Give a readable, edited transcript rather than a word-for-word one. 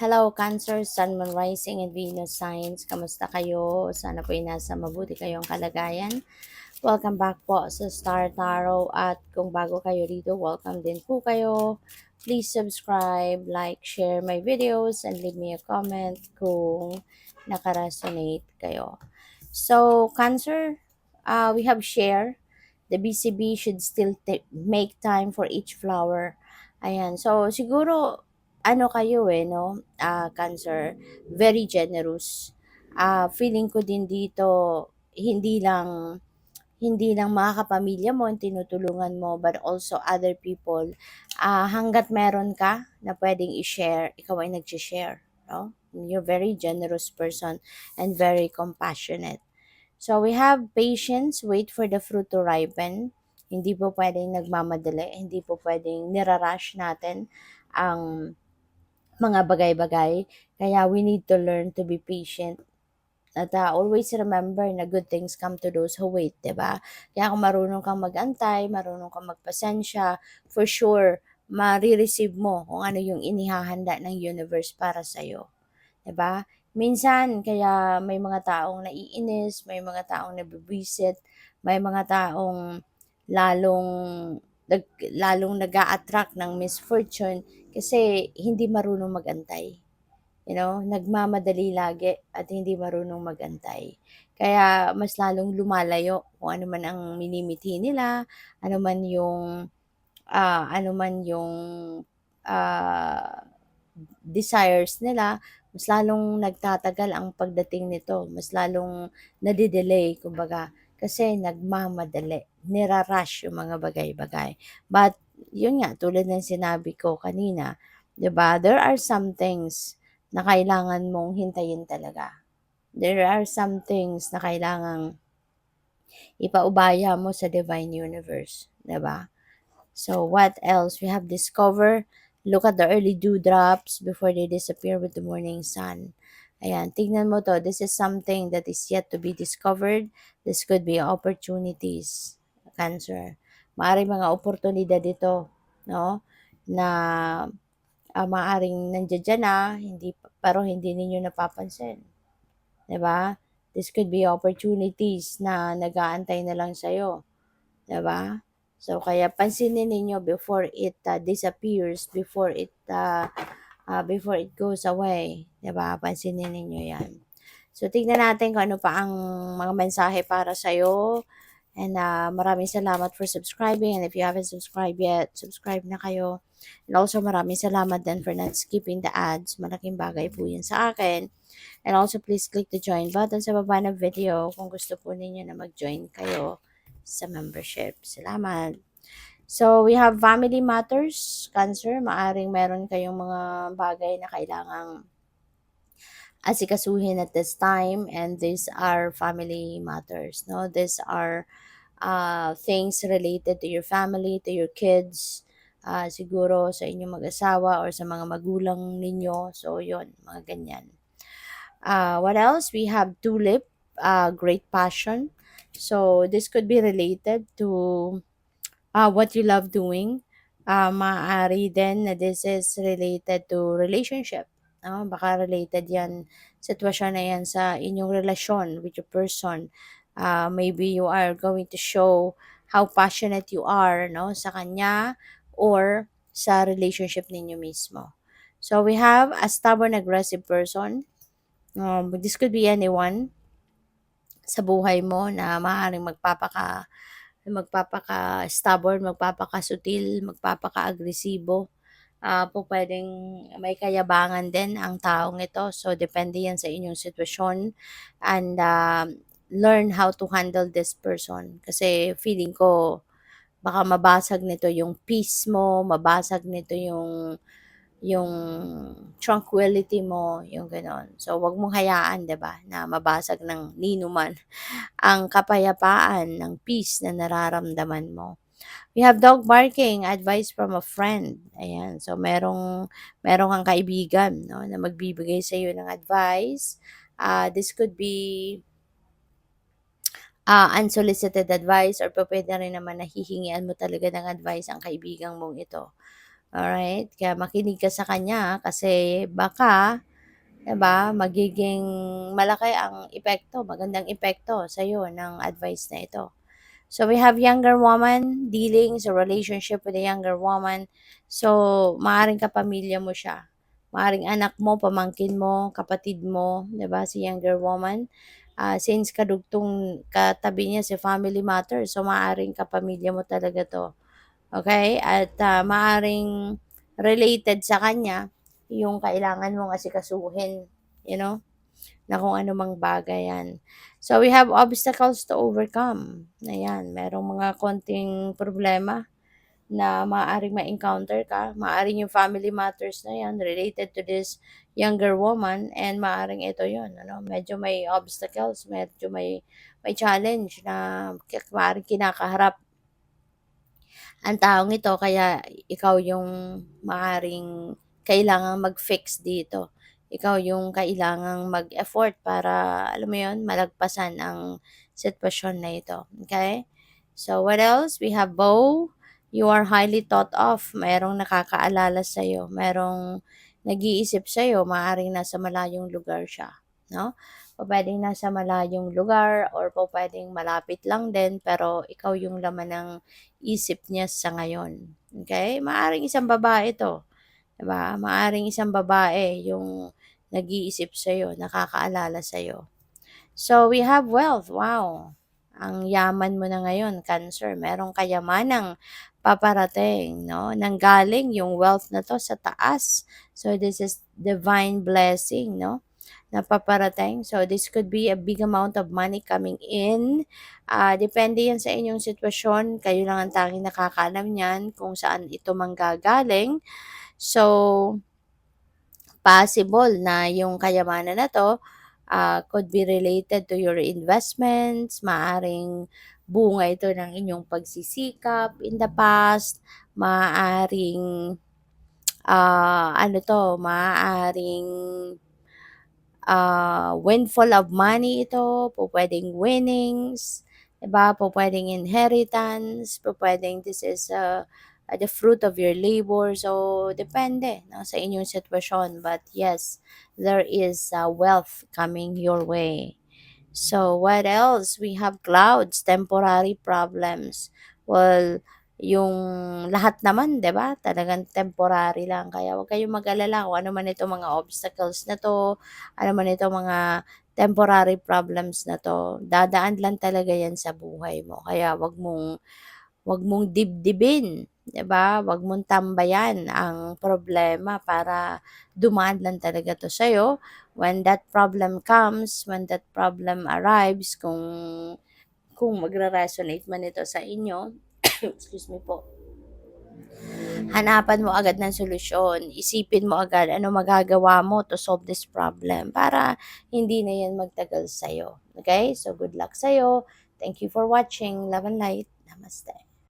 Hello, Cancer, Sun, Moon, Rising, and Venus signs. Kamusta kayo? Sana po ay nasa mabuti kayong kalagayan. Welcome back po sa Star Tarot at kung bago kayo dito, welcome din po kayo. Please subscribe, like, share my videos, and leave me a comment kung nakaresonate kayo. So, Cancer, we have share. The BCB should still make time for each flower. Ayan. So, siguro, ano kayo no? Cancer, very generous. Feeling ko din dito, hindi lang mga kapamilya mo ang tinutulungan mo, but also other people. Hanggat meron ka na pwedeng i-share, ikaw ay nag-share. No? You're very generous person and very compassionate. So we have patience, wait for the fruit to ripen. Hindi po pwedeng nagmamadali, hindi po pwedeng nirarush natin ang mga bagay-bagay. Kaya we need to learn to be patient at always remember na good things come to those who wait, 'di ba? Kaya kung marunong kang mag-antay, marunong kang magpasensya, for sure, marireceive mo kung ano yung inihahanda ng universe para sa'yo. 'Di ba? Minsan, kaya may mga taong naiinis, may mga taong nabibwisit, may mga taong lalong lalong nag-a-attract ng misfortune kasi hindi marunong mag-antay. Nagmamadali lagi at hindi marunong magantay. Kaya mas lalong lumalayo kung ano man ang minimithi nila, ano man yung ano man yung ah, desires nila, mas lalong nagtatagal ang pagdating nito, mas lalong nade-delay kumbaga kasi nagmamadali, nira-rush yung mga bagay-bagay. But yun nga, tulad ng sinabi ko kanina, 'di ba? There are some things na kailangan mong hintayin talaga. There are some things na kailangang ipaubaya mo sa divine universe, 'di ba? So what else? We have discover, look at the early dewdrops before they disappear with the morning sun. Ayan, tignan mo to. This is something that is yet to be discovered. This could be opportunities. Cancer. Maaaring mga oportunidad ito, no? Na maaaring nandiyan na, pero hindi ninyo napapansin. 'Di ba? This could be opportunities na nag-aantay na lang sa'yo. 'Di ba? So, kaya pansinin ninyo before it disappears, before it goes away. 'Di ba? Pansinin ninyo yan. So, tignan natin kung ano pa ang mga mensahe para sa'yo. And maraming salamat for subscribing. And if you haven't subscribed yet, subscribe na kayo. And also maraming salamat din for not skipping the ads. Malaking bagay po yun sa akin. And also please click the join button sa baba ng video kung gusto po ninyo na mag-join kayo sa membership. Salamat. So, we have family matters, Cancer. Maaring meron kayong mga bagay na kailangang asikasuhin at this time, and these are family matters, no? These are things related to your family, to your kids, siguro sa inyong mag-asawa or sa mga magulang ninyo. So, yon mga ganyan. What else? We have tulip, great passion. So, this could be related to what you love doing. Maaari din na this is related to relationship. No? Baka related yan, sitwasyon na yan sa inyong relasyon with your person. Maybe you are going to show how passionate you are, no, sa kanya or sa relationship ninyo mismo. So we have a stubborn, aggressive person. This could be anyone sa buhay mo na maaaring magpapaka-stubborn, magpapaka-sutil, magpapaka-agresibo. Po pwedeng may kayabangan din ang taong ito. So, depende yan sa inyong sitwasyon. And learn how to handle this person. Kasi feeling ko, baka mabasag nito yung peace mo, mabasag nito yung tranquility mo, yung gano'n. So, wag mong hayaan, 'di ba, na mabasag ng ninuman ang kapayapaan ng peace na nararamdaman mo. We have dog barking, advice from a friend. Ayan, so merong kang kaibigan, no, na magbibigay sa iyo ng advice. This could be unsolicited advice or pwede rin naman na hihingian mo talaga ng advice ang kaibigan mong ito. Alright? Kaya makinig ka sa kanya kasi baka, 'di ba, magiging malaki ang epekto, magandang epekto sa'yo ng advice na ito. So we have younger woman dealing sa relationship with a younger woman. So maaring kapamilya mo siya. Maaring anak mo, pamangkin mo, kapatid mo, 'di ba, si younger woman. Since kadugtong katabi niya si Family Matters, so maaring kapamilya mo talaga 'to. Okay? At maaring related sa kanya yung kailangan mong asikasuhin, you know? Na kung ano mang bagay yan. So, we have obstacles to overcome. Ayan, merong mga konting problema na maaaring ma-encounter ka. Maaaring yung family matters na yan related to this younger woman and maaaring ito yon ano, medyo may obstacles, medyo may challenge na maaaring kinakaharap ang taong ito kaya ikaw yung maaaring kailangang mag-fix dito. Ikaw yung kailangang mag-effort para, alam mo yun, malagpasan ang sitwasyon na ito. Okay? So, what else? We have Bo. You are highly thought of. Merong nakakaalala sa'yo. Merong nag-iisip sa'yo. Maaaring nasa malayong lugar siya. No? O pwedeng nasa malayong lugar or po pwedeng malapit lang din pero ikaw yung laman ng isip niya sa ngayon. Okay? Maaring isang babae 'to, 'di ba? Maaring isang babae yung nag-iisip sa'yo, nakakaalala sa'yo. So, we have wealth. Wow! Ang yaman mo na ngayon, Cancer. Merong kayamanang paparating, no? Nanggaling yung wealth na 'to sa taas. So, this is divine blessing, no? Na paparating. So, this could be a big amount of money coming in. Depende yan sa inyong sitwasyon. Kayo lang ang tanging nakakaalam niyan kung saan ito manggagaling. So, possible na yung kayamanan na to could be related to your investments. Maaring bunga ito ng inyong pagsisikap in the past. Maaring, ano to, maaring windfall of money ito, pupuwedeng winnings, 'di ba? Pupuwedeng inheritance, pupuwedeng this is, the fruit of your labor. So, depende 'no, sa inyong sitwasyon. But yes, there is, wealth coming your way. So, what else? We have clouds, temporary problems. Well, yung lahat naman, 'di ba, talagang temporary lang. Kaya huwag kayong mag-alala kung ano man itong mga obstacles na 'to, ano man itong mga temporary problems na 'to, dadaan lang talaga 'yan sa buhay mo. Kaya wag mong dibdibin, 'di ba? Wag mong tambayan ang problema para dumaan lang talaga 'to sa'yo. When that problem comes, when that problem arrives, kung magra-resonate man ito sa inyo, excuse me po, hanapan mo agad ng solusyon. Isipin mo agad ano magagawa mo to solve this problem para hindi na yan magtagal sa'yo. Okay? So, good luck sa'yo. Thank you for watching. Love and light. Namaste.